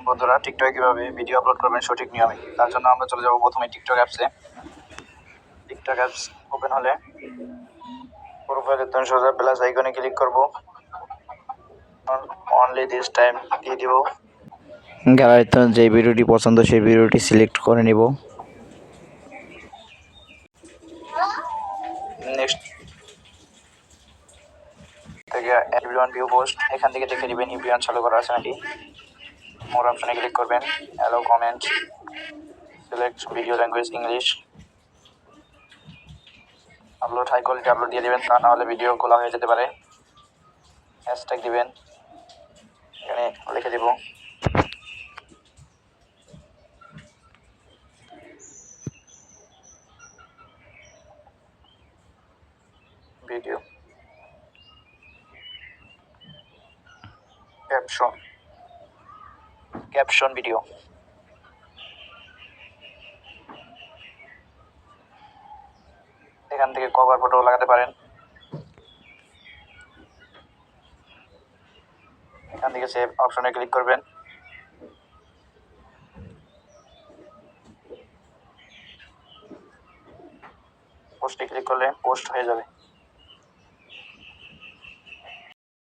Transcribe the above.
বন্ধুরা, টিকটকে কিভাবে ভিডিও আপলোড করবেন সঠিক নিয়মে, তার জন্য আমরা চলে যাব প্রথমে টিকটক অ্যাপসে। টিকটক অ্যাপস ওপেন হলে প্রোফাইলে তুমি সোজা প্লাস আইকনে ক্লিক করব। অনলি দিস টাইম দিয়ে দিব। গ্যালারিতে যে ভিডিওটি পছন্দ সেই ভিডিওটি সিলেক্ট করে নিব। নেক্সট থেকে এভরিওয়ান ভিউ পোস্ট, এখান থেকে দেখে নেবেন এভরিওয়ান চালু করা আছে নাকি। মোর অপশনে ক্লিক করবেন, allow comment, select video language English, upload high quality upload দিয়ে দেবেন, তা না হলে ভিডিও খোলা হয়ে যেতে পারে। হ্যাশট্যাগ দিবেন, এখানে লিখে দেব ভিডিও, ক্যাপশন ভিডিও। এখান থেকে কভার ফটো লাগাতে পারেন। এখান থেকে সেভ অপশনে ক্লিক করবেন। পোস্টে ক্লিক করলে পোস্ট হয়ে যাবে।